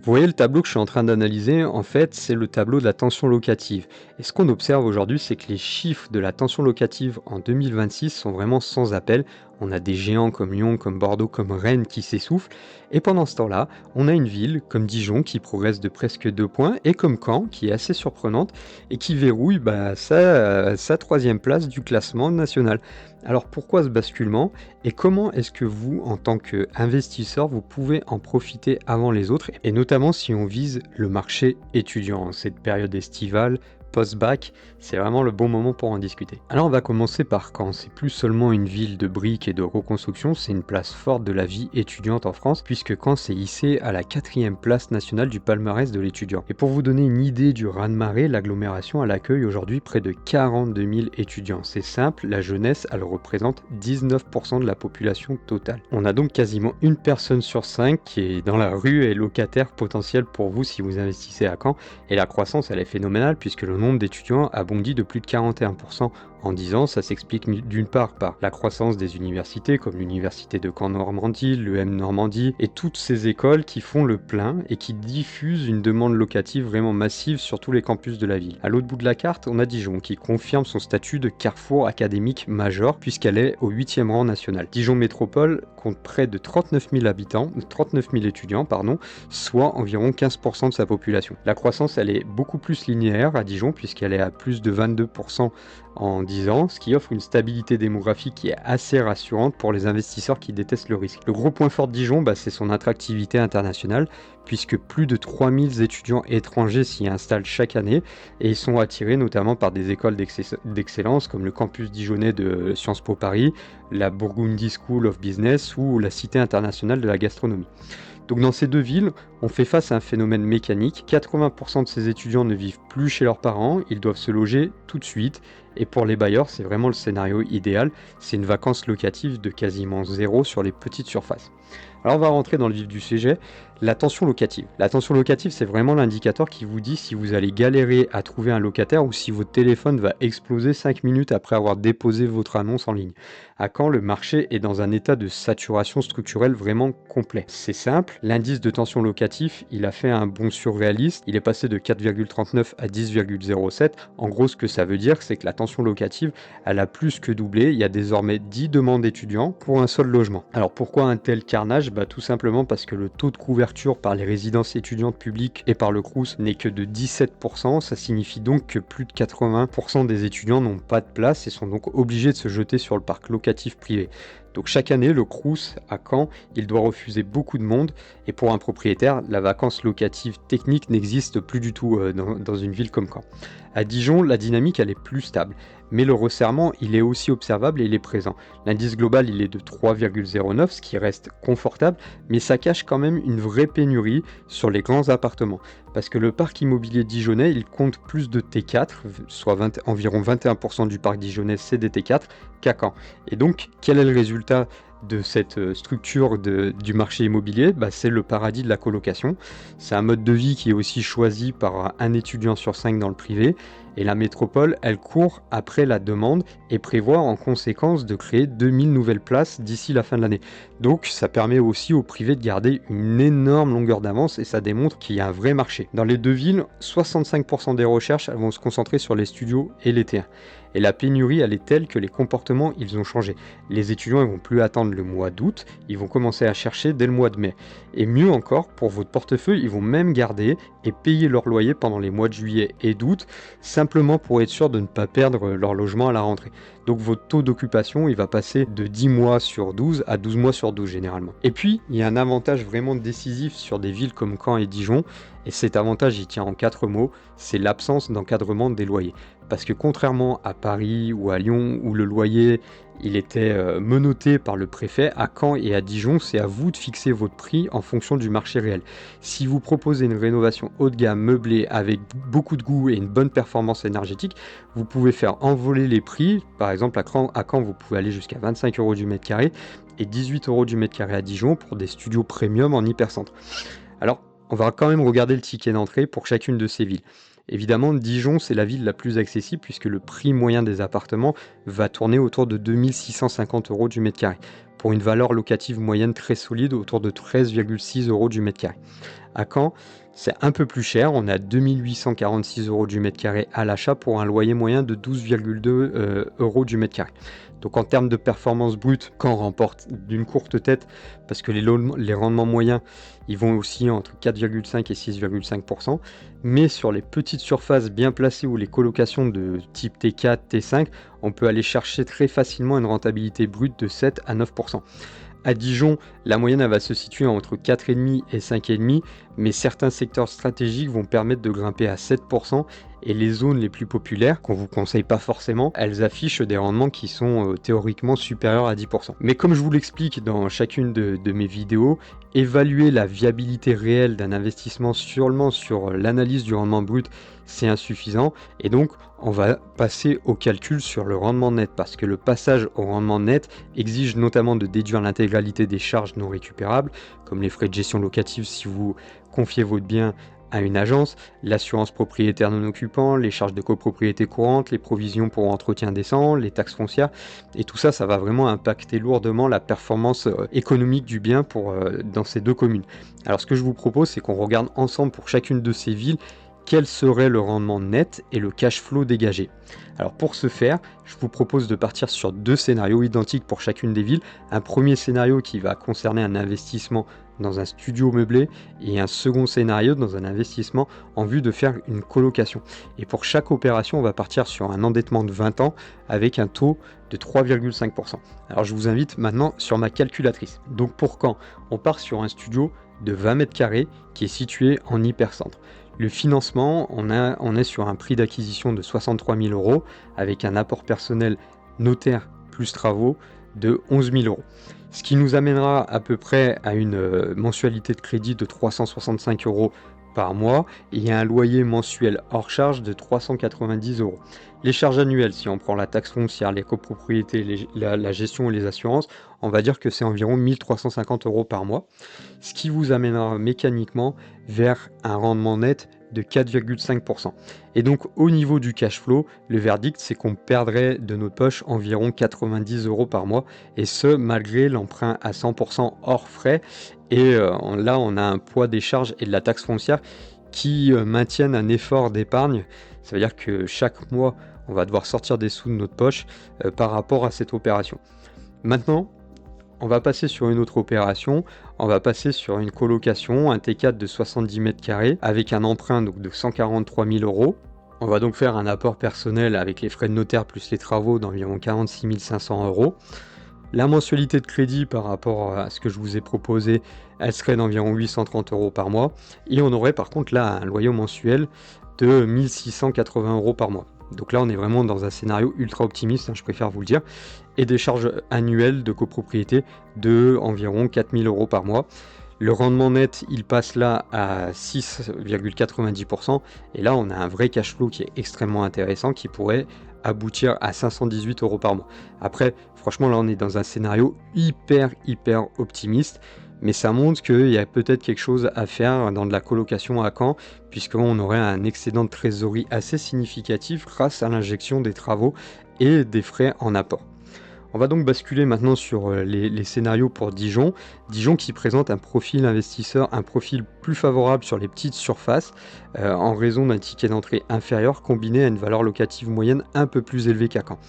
Vous voyez le tableau que je suis en train d'analyser, en fait, c'est le tableau de la tension locative. Et ce qu'on observe aujourd'hui, c'est que les chiffres de la tension locative en 2026 sont vraiment sans appel. On a des géants comme Lyon, comme Bordeaux, comme Rennes qui s'essoufflent. Et pendant ce temps-là, on a une ville comme Dijon qui progresse de presque 2 points et comme Caen qui est assez surprenante et qui verrouille sa troisième place du classement national. Alors pourquoi ce basculement et comment est-ce que vous, en tant qu'investisseur, vous pouvez en profiter avant les autres, et notamment si on vise le marché étudiant, cette période estivale, post-bac, c'est vraiment le bon moment pour en discuter. Alors on va commencer par Caen, c'est plus seulement une ville de briques et de reconstruction, c'est une place forte de la vie étudiante en France, puisque Caen s'est hissé à la 4e place nationale du palmarès de l'étudiant. Et pour vous donner une idée du raz-de-marée, l'agglomération elle accueille aujourd'hui près de 42 000 étudiants. C'est simple, la jeunesse elle représente 19% de la population totale. On a donc quasiment une personne sur 5 qui est dans la rue et locataire potentiel pour vous si vous investissez à Caen. Et la croissance elle est phénoménale puisque le nombre d'étudiants a bondi de plus de 41% en 10 ans. Ça s'explique d'une part par la croissance des universités comme l'université de Caen-Normandie, l'EM Normandie et toutes ces écoles qui font le plein et qui diffusent une demande locative vraiment massive sur tous les campus de la ville. À l'autre bout de la carte, on a Dijon qui confirme son statut de carrefour académique majeur puisqu'elle est au 8e rang national. Dijon Métropole compte près de 39 000 habitants, 39 000 étudiants, soit environ 15% de sa population. La croissance, elle est beaucoup plus linéaire à Dijon puisqu'elle est à plus de 22% en 10 ans, ce qui offre une stabilité démographique qui est assez rassurante pour les investisseurs qui détestent le risque. Le gros point fort de Dijon, c'est son attractivité internationale, puisque plus de 3000 étudiants étrangers s'y installent chaque année, et ils sont attirés notamment par des écoles d'excellence comme le campus dijonnais de Sciences Po Paris, la Burgundy School of Business ou la Cité internationale de la gastronomie. Donc dans ces deux villes, on fait face à un phénomène mécanique. 80% de ces étudiants ne vivent plus chez leurs parents, ils doivent se loger tout de suite. Et pour les bailleurs, c'est vraiment le scénario idéal. C'est une vacance locative de quasiment zéro sur les petites surfaces. Alors on va rentrer dans le vif du sujet, la tension locative. La tension locative, c'est vraiment l'indicateur qui vous dit si vous allez galérer à trouver un locataire ou si votre téléphone va exploser 5 minutes après avoir déposé votre annonce en ligne. À Caen, le marché est dans un état de saturation structurelle vraiment complet. C'est simple, l'indice de tension locatif, il a fait un bond surréaliste, il est passé de 4,39 à 10,07. En gros, ce que ça veut dire, c'est que la tension locative, elle a plus que doublé. Il y a désormais 10 demandes d'étudiants pour un seul logement. Alors pourquoi un tel carnage? Tout simplement parce que le taux de couverture par les résidences étudiantes publiques et par le Crous n'est que de 17%. Ça signifie donc que plus de 80% des étudiants n'ont pas de place et sont donc obligés de se jeter sur le parc locatif privé. Donc chaque année, le Crous à Caen, il doit refuser beaucoup de monde et pour un propriétaire, la vacance locative technique n'existe plus du tout dans une ville comme Caen. À Dijon, la dynamique elle est plus stable, mais le resserrement il est aussi observable et il est présent. L'indice global il est de 3,09, ce qui reste confortable, mais ça cache quand même une vraie pénurie sur les grands appartements. Parce que le parc immobilier dijonnais, il compte plus de T4, soit environ 21% du parc dijonnais c'est des T4, qu'à Caen. Et donc, quel est le résultat de cette structure du marché immobilier? C'est le paradis de la colocation. C'est un mode de vie qui est aussi choisi par un étudiant sur 5 dans le privé. Et la métropole, elle court après la demande et prévoit en conséquence de créer 2000 nouvelles places d'ici la fin de l'année. Donc ça permet aussi au privé de garder une énorme longueur d'avance et ça démontre qu'il y a un vrai marché. Dans les deux villes, 65% des recherches elles vont se concentrer sur les studios et les terrains. Et la pénurie, elle est telle que les comportements, ils ont changé. Les étudiants, ils vont plus attendre le mois d'août, ils vont commencer à chercher dès le mois de mai. Et mieux encore, pour votre portefeuille, ils vont même garder et payer leur loyer pendant les mois de juillet et d'août, simplement pour être sûr de ne pas perdre leur logement à la rentrée. Donc votre taux d'occupation, il va passer de 10 mois sur 12 à 12 mois sur 12 généralement. Et puis, il y a un avantage vraiment décisif sur des villes comme Caen et Dijon, et cet avantage, il tient en 4 mots, c'est l'absence d'encadrement des loyers. Parce que contrairement à Paris ou à Lyon, où le loyer il était menotté par le préfet, à Caen et à Dijon, c'est à vous de fixer votre prix en fonction du marché réel. Si vous proposez une rénovation haut de gamme, meublée, avec beaucoup de goût et une bonne performance énergétique, vous pouvez faire envoler les prix. Par exemple, à Caen vous pouvez aller jusqu'à 25 € du mètre carré et 18 € du mètre carré à Dijon pour des studios premium en hypercentre. Alors, on va quand même regarder le ticket d'entrée pour chacune de ces villes. Évidemment, Dijon, c'est la ville la plus accessible puisque le prix moyen des appartements va tourner autour de 2650 € du mètre carré. pour une valeur locative moyenne très solide autour de 13,6 € du mètre carré. À Caen, c'est un peu plus cher, on est à 2 846 € du mètre carré à l'achat pour un loyer moyen de 12,2 € du mètre carré. Donc en termes de performance brute, Caen remporte d'une courte tête parce que les rendements moyens, ils vont aussi entre 4,5 et 6,5%. Mais sur les petites surfaces bien placées ou les colocations de type T4, T5, on peut aller chercher très facilement une rentabilité brute de 7 à 9%. À Dijon, la moyenne elle va se situer entre 4,5 et 5,5, mais certains secteurs stratégiques vont permettre de grimper à 7%, et les zones les plus populaires, qu'on ne vous conseille pas forcément, elles affichent des rendements qui sont théoriquement supérieurs à 10%. Mais comme je vous l'explique dans chacune de mes vidéos, évaluer la viabilité réelle d'un investissement seulement sur l'analyse du rendement brut, c'est insuffisant, et donc on va passer au calcul sur le rendement net, parce que le passage au rendement net exige notamment de déduire l'intégralité des charges non récupérables, comme les frais de gestion locative si vous confiez votre bien à une agence, l'assurance propriétaire non occupant, les charges de copropriété courantes, les provisions pour entretien décent, les taxes foncières, et tout ça, ça va vraiment impacter lourdement la performance économique du bien dans ces deux communes. Alors ce que je vous propose, c'est qu'on regarde ensemble pour chacune de ces villes quel serait le rendement net et le cash flow dégagé. Alors pour ce faire, je vous propose de partir sur deux scénarios identiques pour chacune des villes. Un premier scénario qui va concerner un investissement dans un studio meublé et un second scénario dans un investissement en vue de faire une colocation. Et pour chaque opération, on va partir sur un endettement de 20 ans avec un taux de 3,5%. Alors je vous invite maintenant sur ma calculatrice. Donc pour Caen, on part sur un studio de 20 mètres carrés qui est situé en hypercentre. Le financement, on est sur un prix d'acquisition de 63 000 € avec un apport personnel notaire plus travaux de 11 000 €. Ce qui nous amènera à peu près à une mensualité de crédit de 365 € par mois et un loyer mensuel hors charge de 390 €. Les charges annuelles, si on prend la taxe foncière, les copropriétés, la gestion et les assurances, on va dire que c'est environ 1 350 € par mois, ce qui vous amènera mécaniquement vers un rendement net de 4,5%. Et donc au niveau du cash flow, le verdict c'est qu'on perdrait de notre poche environ 90 € par mois, et ce malgré l'emprunt à 100% hors frais, et là on a un poids des charges et de la taxe foncière qui maintiennent un effort d'épargne. Ça veut dire que chaque mois on va devoir sortir des sous de notre poche par rapport à cette opération. Maintenant, on va passer sur une autre opération, on va passer sur une colocation, un T4 de 70 mètres carrés avec un emprunt donc, de 143 000 €. On va donc faire un apport personnel avec les frais de notaire plus les travaux d'environ 46 500 €. La mensualité de crédit par rapport à ce que je vous ai proposé, elle serait d'environ 830 € par mois. Et on aurait par contre là un loyer mensuel de 1 680 € par mois. Donc là on est vraiment dans un scénario ultra optimiste, je préfère vous le dire. Et des charges annuelles de copropriété de environ 4 000 € par mois. Le rendement net, il passe là à 6,90%. Et là, on a un vrai cash flow qui est extrêmement intéressant, qui pourrait aboutir à 518 € par mois. Après, franchement, là, on est dans un scénario hyper optimiste. Mais ça montre qu'il y a peut-être quelque chose à faire dans de la colocation à Caen, puisqu'on aurait un excédent de trésorerie assez significatif grâce à l'injection des travaux et des frais en apport. On va donc basculer maintenant sur les scénarios pour Dijon. Dijon qui présente un profil investisseur, un profil plus favorable sur les petites surfaces en raison d'un ticket d'entrée inférieur combiné à une valeur locative moyenne un peu plus élevée qu'à Caen.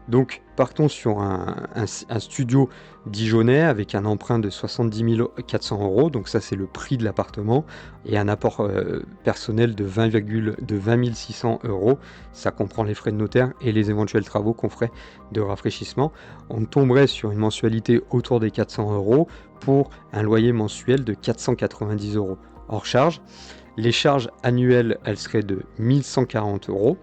Donc partons sur un studio dijonnais avec un emprunt de 70 400 €, donc ça c'est le prix de l'appartement, et un apport personnel de 20 600 €, ça comprend les frais de notaire et les éventuels travaux qu'on ferait de rafraîchissement. On tomberait sur une mensualité autour des 400 € pour un loyer mensuel de 490 € hors charge. Les charges annuelles, elles seraient de 1 140 €,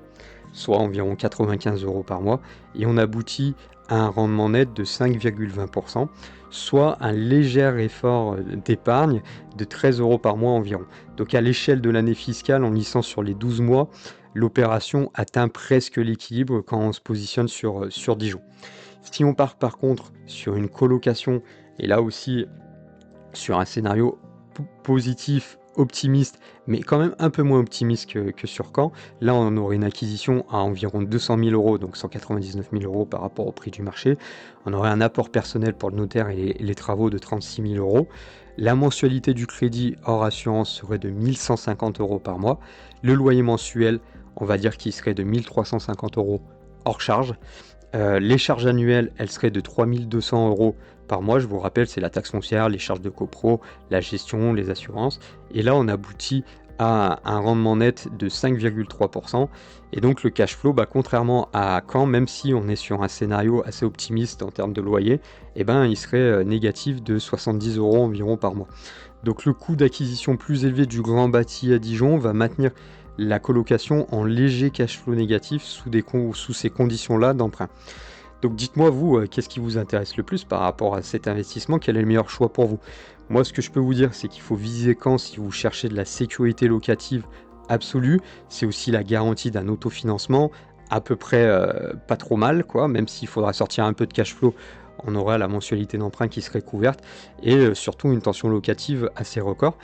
soit environ 95 € par mois, et on aboutit à un rendement net de 5,20%, soit un léger effort d'épargne de 13 € par mois environ. Donc à l'échelle de l'année fiscale, en lissant sur les 12 mois, l'opération atteint presque l'équilibre quand on se positionne sur Dijon. Si on part par contre sur une colocation, et là aussi sur un scénario positif optimiste, mais quand même un peu moins optimiste que sur Caen. Là, on aurait une acquisition à environ 200 000 euros, donc 199 000 euros par rapport au prix du marché. On aurait un apport personnel pour le notaire et les travaux de 36 000 euros. La mensualité du crédit hors assurance serait de 1150 euros par mois. Le loyer mensuel, on va dire qu'il serait de 1350 euros hors charge. Les charges annuelles, elles seraient de 3200 euros par mois. Je vous rappelle, c'est la taxe foncière, les charges de copro, la gestion, les assurances. Et là, on aboutit à un rendement net de 5,3%. Et donc le cash flow, contrairement à Caen, même si on est sur un scénario assez optimiste en termes de loyer, il serait négatif de 70 euros environ par mois. Donc le coût d'acquisition plus élevé du Grand Bâti à Dijon va maintenir la colocation en léger cash flow négatif sous ces conditions-là d'emprunt. Donc dites-moi vous, qu'est-ce qui vous intéresse le plus par rapport à cet investissement? Quel est le meilleur choix pour vous? Moi, ce que je peux vous dire, c'est qu'il faut viser Caen si vous cherchez de la sécurité locative absolue. C'est aussi la garantie d'un autofinancement à peu près pas trop mal, quoi, même s'il faudra sortir un peu de cash flow. On aura la mensualité d'emprunt qui serait couverte et surtout une tension locative assez record.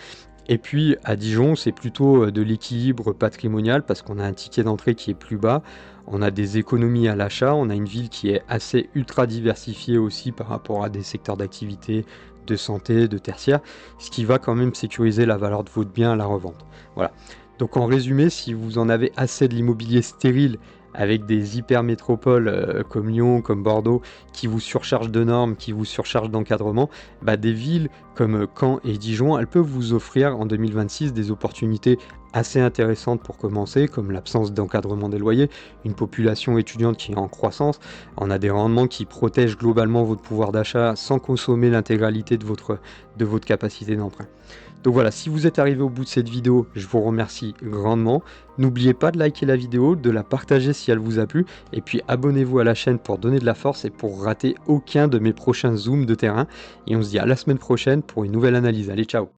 Et puis à Dijon, c'est plutôt de l'équilibre patrimonial parce qu'on a un ticket d'entrée qui est plus bas, on a des économies à l'achat, on a une ville qui est assez ultra diversifiée aussi par rapport à des secteurs d'activité, de santé, de tertiaire, ce qui va quand même sécuriser la valeur de votre bien à la revente. Voilà. Donc en résumé, si vous en avez assez de l'immobilier stérile avec des hyper métropoles comme Lyon, comme Bordeaux, qui vous surchargent de normes, qui vous surchargent d'encadrement, des villes comme Caen et Dijon, elles peuvent vous offrir en 2026 des opportunités assez intéressantes pour commencer, comme l'absence d'encadrement des loyers, une population étudiante qui est en croissance, on a des rendements qui protègent globalement votre pouvoir d'achat sans consommer l'intégralité de votre capacité d'emprunt. Donc voilà, si vous êtes arrivé au bout de cette vidéo, je vous remercie grandement. N'oubliez pas de liker la vidéo, de la partager si elle vous a plu, et puis abonnez-vous à la chaîne pour donner de la force et pour rater aucun de mes prochains zooms de terrain. Et on se dit à la semaine prochaine pour une nouvelle analyse. Allez, ciao!